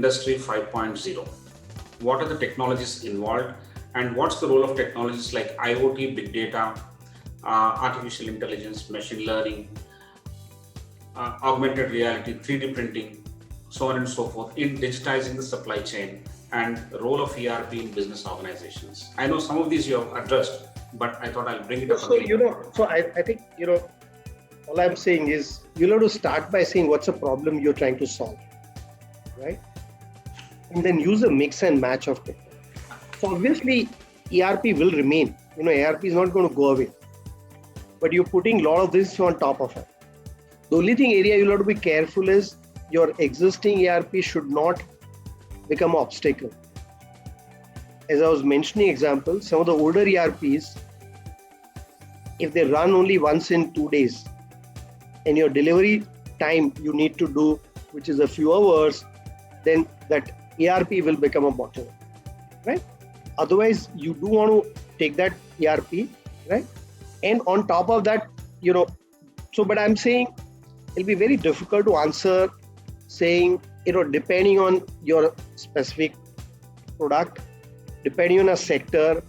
Industry 5.0? What are the technologies involved, and what's the role of technologies like IoT, big data, artificial intelligence, machine learning, augmented reality, 3D printing, so on and so forth, in digitizing the supply chain and the role of ERP in business organizations? I know some of these you have addressed, but I thought I'll bring it up again. I think, all I'm saying is you'll have to start by saying what's the problem you're trying to solve, right? And then use a mix and match of technology. So obviously, ERP will remain. ERP is not going to go away. But you're putting a lot of this on top of it. The only thing area you'll have to be careful is your existing ERP should not become an obstacle. As I was mentioning examples, some of the older ERPs, if they run only once in 2 days, and your delivery time you need to do, which is a few hours, then that ERP will become a bottleneck, right? Otherwise, you do want to take that ERP, right? And on top of that, but I'm saying it'll be very difficult to answer saying, depending on your specific product, depending on a sector,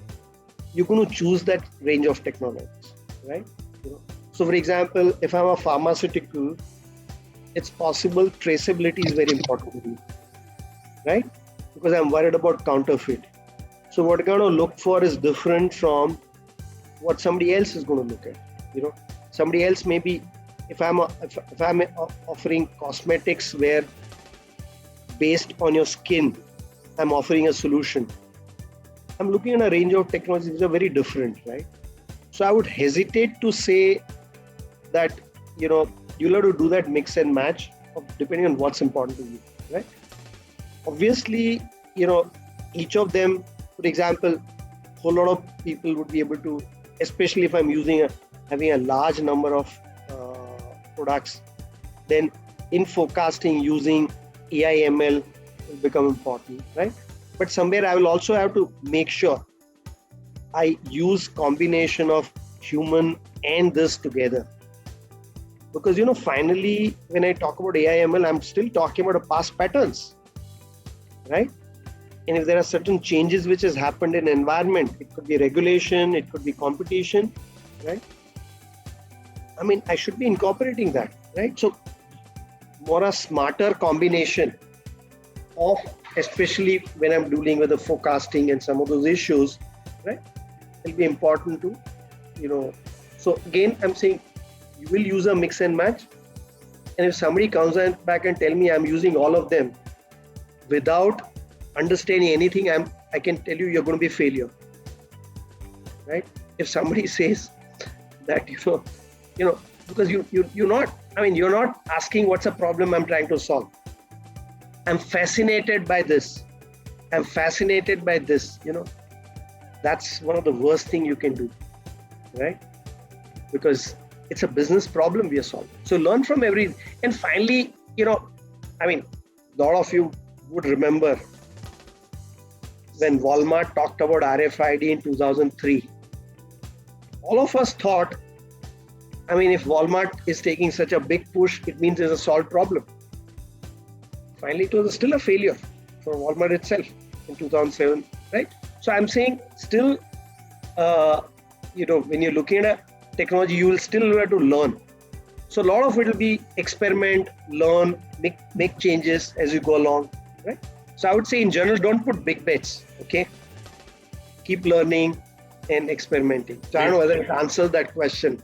you're going to choose that range of technologies, right? So for example, if I'm a pharmaceutical, it's possible traceability is very important to me, right? Because I'm worried about counterfeit. So what I'm going to look for is different from what somebody else is going to look at. Somebody else maybe, if I'm offering cosmetics where based on your skin, I'm offering a solution. I'm looking at a range of technologies which are very different, right? So I would hesitate to say that, you'll have to do that mix and match depending on what's important to you, right? Obviously, each of them, for example, a whole lot of people would be able to, especially if I'm having a large number of products, then in forecasting using AI ML will become important, right? But somewhere I will also have to make sure I use combination of human and this together. Because, finally, when I talk about AI ML, I'm still talking about past patterns, right? And if there are certain changes which has happened in environment, it could be regulation, it could be competition, right? I should be incorporating that, right? So more a smarter combination of, especially when I'm dealing with the forecasting and some of those issues, right? It'll be important to, so again, I'm saying you will use a mix and match. And if somebody comes back and tell me I'm using all of them without understanding anything, I can tell you're going to be a failure, right? If somebody says that, because you're not asking what's the problem I'm trying to solve. I'm fascinated by this. I'm fascinated by this, that's one of the worst things you can do, right? Because it's a business problem we are solving. So learn from every, and finally, a lot of you would remember when Walmart talked about RFID in 2003. All of us thought, if Walmart is taking such a big push, it means there's a solved problem. Finally, it was still a failure for Walmart itself in 2007, right? So I'm saying still, when you're looking at a technology, you will still have to learn. So a lot of it will be experiment, learn, make changes as you go along, right? So I would say in general, don't put big bets, okay? Keep learning and experimenting. So I don't know whether it answers that question.